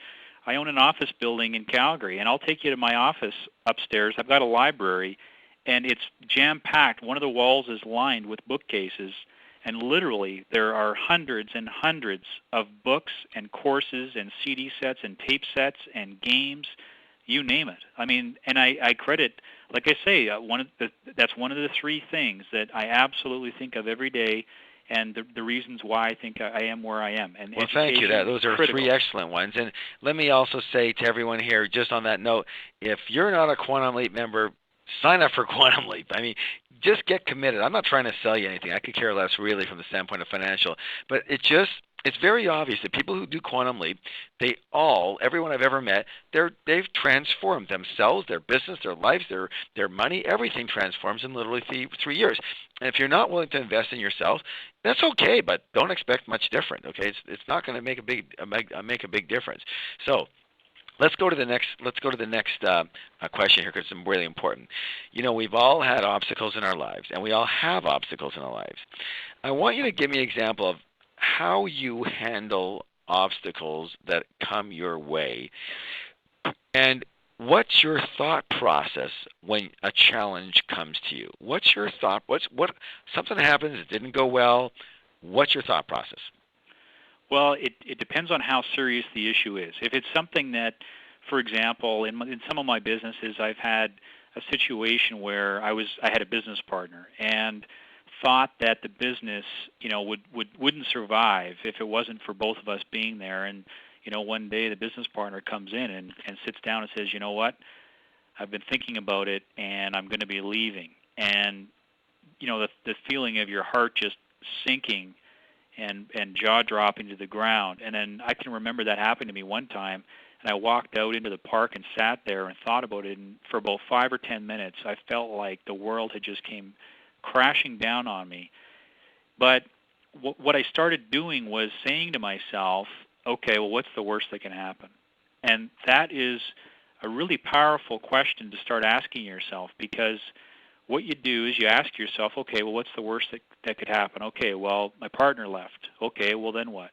[SPEAKER 3] I own an office building in Calgary, and I'll take you to my office upstairs. I've got a library, and it's jam-packed. One of the walls is lined with bookcases, and literally there are hundreds and hundreds of books and courses and CD sets and tape sets and games, you name it. I mean, and I credit, like I say, that's one of the 3 things that I absolutely think of every day, and the reasons why I think I am where I am. And
[SPEAKER 2] well, thank you. Those are
[SPEAKER 3] critical.
[SPEAKER 2] 3 excellent ones. And let me also say to everyone here, just on that note, if you're not a Quantum Leap member, sign up for Quantum Leap. I mean, just get committed. I'm not trying to sell you anything. I could care less really from the standpoint of financial. But it's very obvious that people who do Quantum Leap, everyone I've ever met, they've transformed themselves, their business, their lives, their money, everything transforms in literally 3 years. And if you're not willing to invest in yourself, that's okay, but don't expect much different. Okay, it's not going to make a big difference. So Let's go to the next question here, because it's really important. We've all had obstacles in our lives, and we all have obstacles in our lives. I want you to give me an example of how you handle obstacles that come your way, and what's your thought process when a challenge comes to you? What's your thought? What something happens, it didn't go well. What's your thought process?
[SPEAKER 3] Well, it depends on how serious the issue is. If it's something that, for example, in some of my businesses, I've had a situation where I had a business partner and thought that the business, wouldn't survive if it wasn't for both of us being there. And one day the business partner comes in and sits down and says, "You know what? I've been thinking about it, and I'm going to be leaving." And the feeling of your heart just sinking and jaw dropping to the ground. And then I can remember that happened to me one time, and I walked out into the park and sat there and thought about it, and for about 5 or 10 minutes I felt like the world had just came crashing down on me. But what I started doing was saying to myself, okay, well, what's the worst that can happen? And that is a really powerful question to start asking yourself, because what you do is you ask yourself, okay, well, what's the worst that could happen? Okay, well, my partner left. Okay, well, then what?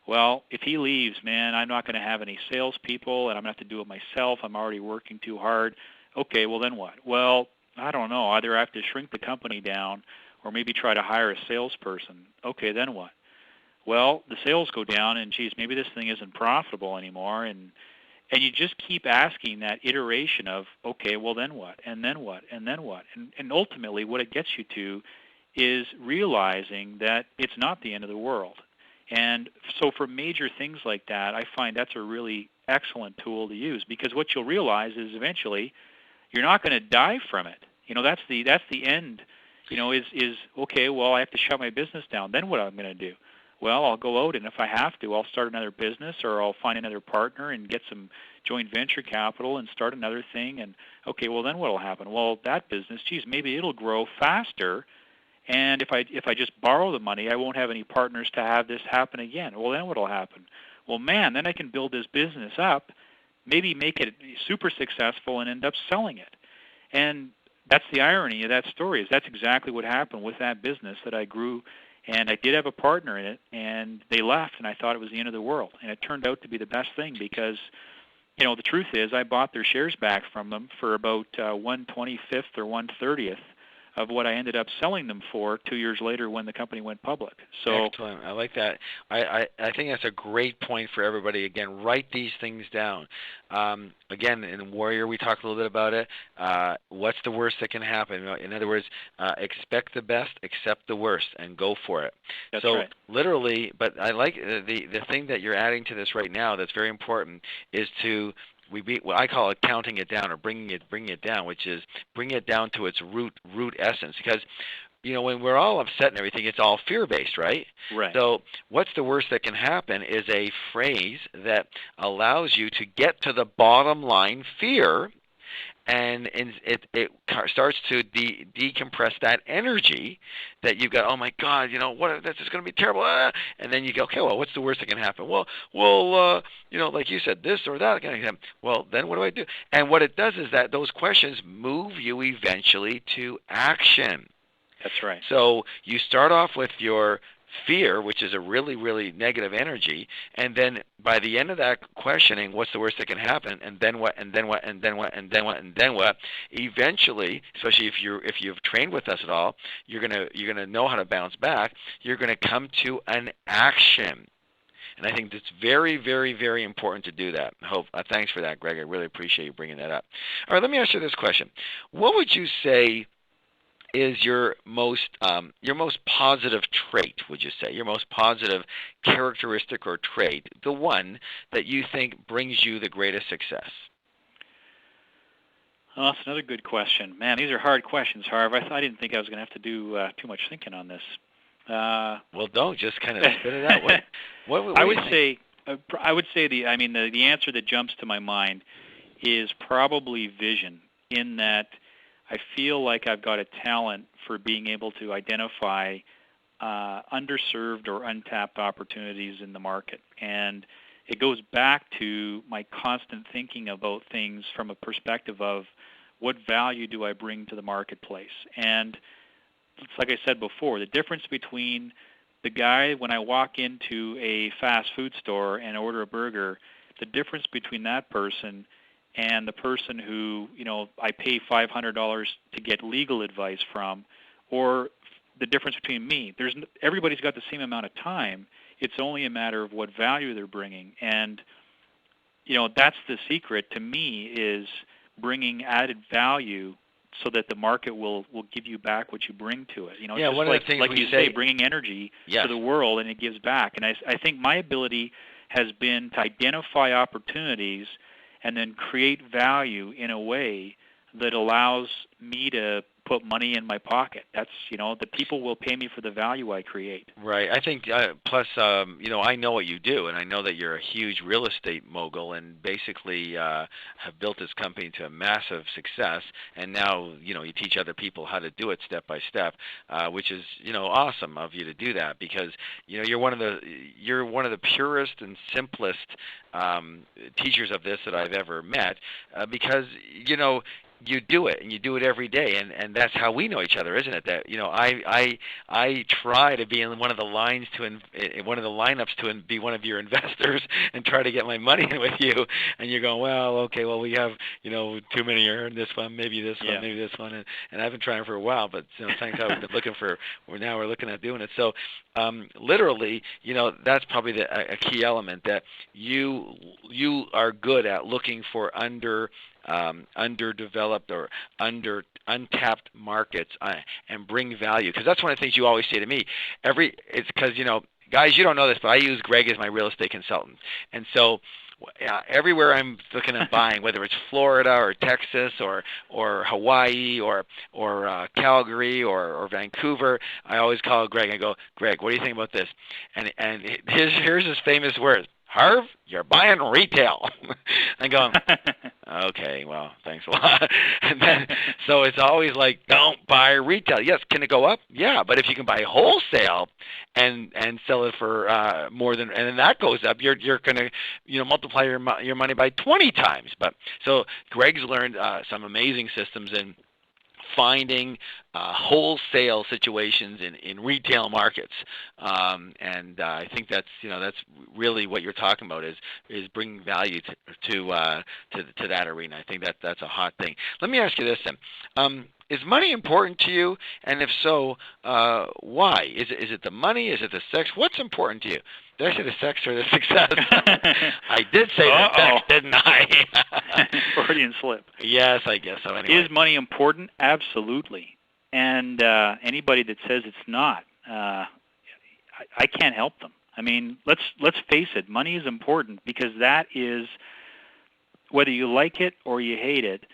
[SPEAKER 3] Well, if he leaves, man, I'm not going to have any salespeople, and I'm going to have to do it myself. I'm already working too hard. Okay, well, then what? Well, I don't know. Either I have to shrink the company down or maybe try to hire a salesperson. Okay, then what? Well, the sales go down, and geez, maybe this thing isn't profitable anymore, and you just keep asking that iteration of, okay, well, then what? And then what? And then what? And ultimately what it gets you to is realizing that it's not the end of the world. And so for major things like that, I find that's a really excellent tool to use, because what you'll realize is eventually you're not going to die from it. That's the end, is okay, well, I have to shut my business down. Then what am I going to do? Well, I'll go out, and if I have to, I'll start another business, or I'll find another partner and get some joint venture capital and start another thing. And okay, well, then what will happen? Well, that business, geez, maybe it'll grow faster. And if I just borrow the money, I won't have any partners to have this happen again. Well, then what will happen? Well, man, then I can build this business up, maybe make it super successful, and end up selling it. And that's the irony of that story, is that's exactly what happened with that business that I grew. And I did have a partner in it, and they left, and I thought it was the end of the world. And it turned out to be the best thing, because, the truth is I bought their shares back from them for about 1/25th or 1/30th of what I ended up selling them for 2 years later when the company went public. So
[SPEAKER 2] excellent. I like that. I think that's a great point for everybody. Again, write these things down. Again, in Warrior, we talked a little bit about it. What's the worst that can happen? In other words, expect the best, accept the worst, and go for it.
[SPEAKER 3] That's
[SPEAKER 2] so
[SPEAKER 3] right.
[SPEAKER 2] Literally, but I like the thing that you're adding to this right now that's very important is to what I call it counting it down, or bringing it down, which is bringing it down to its root essence. Because when we're all upset and everything, it's all fear-based, right?
[SPEAKER 3] Right.
[SPEAKER 2] So what's the worst that can happen is a phrase that allows you to get to the bottom line fear, and it starts to decompress that energy that you've got. Oh my God, what? This is going to be terrible. And then you go, okay, well, what's the worst that can happen? Well, like you said, this or that can happen. Well, then what do I do? And what it does is that those questions move you eventually to action.
[SPEAKER 3] That's right.
[SPEAKER 2] So you start off with your fear, which is a really, really negative energy, and then by the end of that questioning, what's the worst that can happen, and then what, and then what, and then what, and then what, and then what, eventually, especially if you've trained with us at all, you're gonna know how to bounce back. You're gonna come to an action. And I think it's very, very, very important to do that. Thanks for that, Greg. I really appreciate you bringing that up. All right, let me ask you this question. What would you say is your most positive trait, would you say? Your most positive characteristic or trait, the one that you think brings you the greatest success?
[SPEAKER 3] Well, that's another good question. Man, these are hard questions, Harv. I didn't think I was going to have to do too much thinking on this.
[SPEAKER 2] Well, don't. Just kind of spit it out. What
[SPEAKER 3] I would say the answer that jumps to my mind is probably vision, in that I feel like I've got a talent for being able to identify underserved or untapped opportunities in the market. And it goes back to my constant thinking about things from a perspective of what value do I bring to the marketplace. And it's like I said before, the difference between the guy when I walk into a fast food store and order a burger, the difference between that person and the person who, I pay $500 to get legal advice from, or the difference between me. Everybody's got the same amount of time. It's only a matter of what value they're bringing. And, that's the secret to me, is bringing added value so that the market will give you back what you bring to it.
[SPEAKER 2] Yeah,
[SPEAKER 3] just
[SPEAKER 2] one of the things
[SPEAKER 3] like
[SPEAKER 2] we
[SPEAKER 3] you say, bringing energy to the world, and it gives back. And I think my ability has been to identify opportunities and then create value in a way that allows me to put money in my pocket. That's, the people will pay me for the value I create.
[SPEAKER 2] Right. I think, plus, I know what you do, and I know that you're a huge real estate mogul and basically have built this company to a massive success, and now, you teach other people how to do it step by step, which is, awesome of you to do that, because, you're one of the purest and simplest teachers of this that I've ever met, because, you do it, and you do it every day, and that's how we know each other, isn't it? That I try to be in one of the lineups to be one of your investors and try to get my money in with you, and you're going, well, okay, well we have too many here, and this one, maybe this one, maybe this one, and I've been trying for a while, but thanks God we've been looking for. Now we're looking at doing it. So literally, that's probably a key element, that you are good at looking for underdeveloped or untapped markets and bring value, because that's one of the things you always say to me. It's because guys, you don't know this, but I use Greg as my real estate consultant, and so everywhere I'm looking at buying, whether it's Florida or Texas or Hawaii or Calgary or Vancouver, I always call Greg and go, Greg, what do you think about this? And here's his famous words: Harv, you're buying retail. I'm going, okay, well, thanks a lot. And then, so it's always like, don't buy retail. Yes, can it go up? Yeah, but if you can buy wholesale and sell it for more than, and then that goes up, you're going to multiply your money by 20 times. But so Greg's learned some amazing systems in finding wholesale situations in retail markets, and I think that's really what you're talking about, is bringing value to that arena. I think that's a hot thing. Let me ask you this then. Is money important to you? And if so, why? Is it the money? Is it the sex? What's important to you? Did I say the sex or the success? I did say the sex, didn't I?
[SPEAKER 3] Freudian slip.
[SPEAKER 2] Yes, I guess so. Anyway.
[SPEAKER 3] Is money important? Absolutely. And anybody that says it's not, I can't help them. I mean, let's face it. Money is important, because that is, whether you like it or you hate it,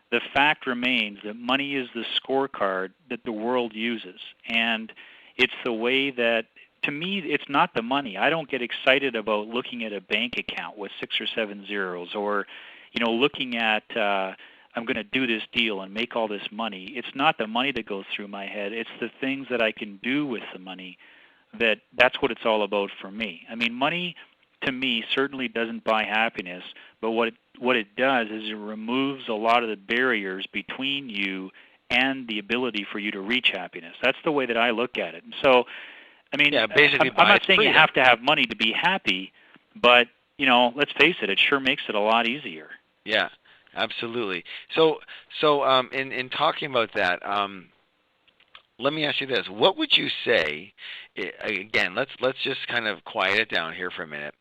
[SPEAKER 3] the fact remains that money is the scorecard that the world uses. And it's the way that, to me, it's not the money. I don't get excited about looking at a bank account with 6 or 7 zeros, or, looking at, I'm going to do this deal and make all this money. It's not the money that goes through my head. It's the things that I can do with the money. That's what it's all about for me. I mean, money, to me, certainly doesn't buy happiness, but what it does is it removes a lot of the barriers between you and the ability for you to reach happiness. That's the way that I look at it. And so, I mean,
[SPEAKER 2] basically
[SPEAKER 3] I'm not saying you have to have money to be happy, but, let's face it, it sure makes it a lot easier.
[SPEAKER 2] Yeah, absolutely. So in talking about that, let me ask you this. What would you say, again, let's just kind of quiet it down here for a minute.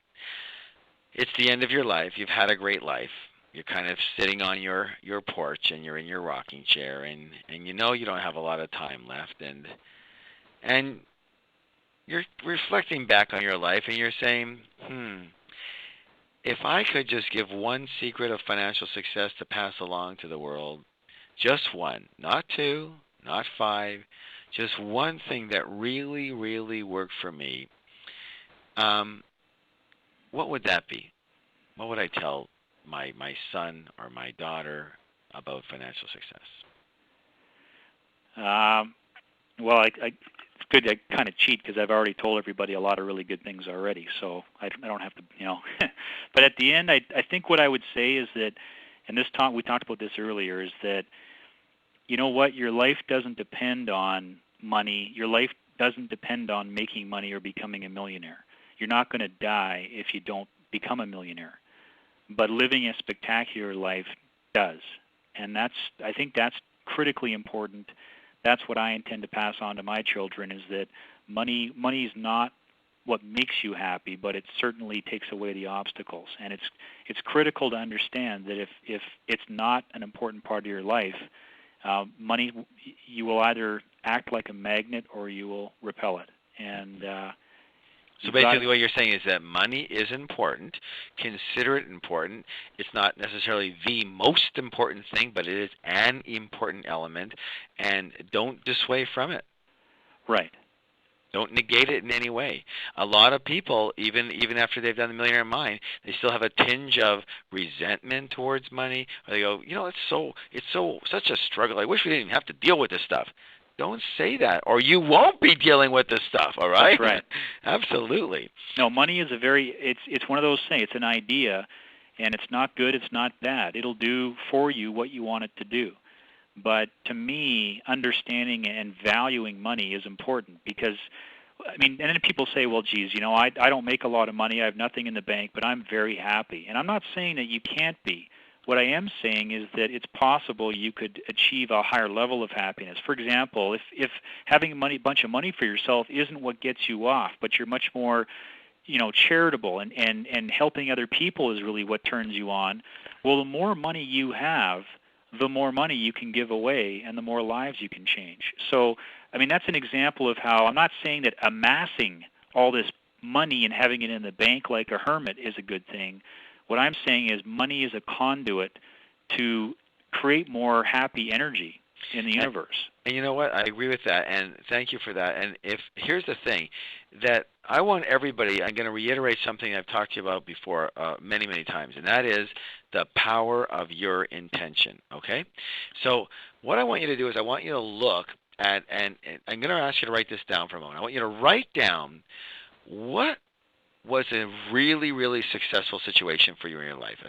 [SPEAKER 2] It's the end of your life. You've had a great life. You're kind of sitting on your porch, and you're in your rocking chair, and you don't have a lot of time left, and you're reflecting back on your life, and you're saying, if I could just give one secret of financial success to pass along to the world, just one, not 2, not 5, just one thing that really, really worked for me, what would that be? What would I tell my son or my daughter about financial success?
[SPEAKER 3] Well, good to kind of cheat because I've already told everybody a lot of really good things already, so I don't have to, But at the end, I think what I would say is that, and we talked about this earlier, is that, you know what, your life doesn't depend on money. Your life doesn't depend on making money or becoming a millionaire. You're not going to die if you don't become a millionaire. But living a spectacular life does. And I think that's critically important. That's what I intend to pass on to my children, is that money is not what makes you happy, but it certainly takes away the obstacles. And it's critical to understand that if it's not an important part of your life, money, you will either act like a magnet or you will repel it. And
[SPEAKER 2] so basically what you're saying is that money is important, consider it important. It's not necessarily the most important thing, but it is an important element, and don't dissuade from it.
[SPEAKER 3] Right.
[SPEAKER 2] Don't negate it in any way. A lot of people, even after they've done the Millionaire Mind, they still have a tinge of resentment towards money. Or they go, it's such a struggle. I wish we didn't even have to deal with this stuff. Don't say that, or you won't be dealing with this stuff. All right?
[SPEAKER 3] That's right.
[SPEAKER 2] Absolutely.
[SPEAKER 3] No, money is it's one of those things. It's an idea, and it's not good. It's not bad. It'll do for you what you want it to do. But to me, understanding and valuing money is important because, and then people say, well, geez, I don't make a lot of money. I have nothing in the bank, but I'm very happy. And I'm not saying that you can't be. What I am saying is that it's possible you could achieve a higher level of happiness. For example, if having a bunch of money for yourself isn't what gets you off, but you're much more, charitable and helping other people is really what turns you on, well, the more money you have, the more money you can give away and the more lives you can change. So, that's an example of how I'm not saying that amassing all this money and having it in the bank like a hermit is a good thing. What I'm saying is money is a conduit to create more happy energy in the universe.
[SPEAKER 2] And you know what? I agree with that, and thank you for that. And here's the thing, that I want everybody, I'm going to reiterate something I've talked to you about before many, many times, and that is the power of your intention, okay? So what I want you to do is I want you to look at, and I'm going to ask you to write this down for a moment. I want you to write down what was a really, really successful situation for you in your life, a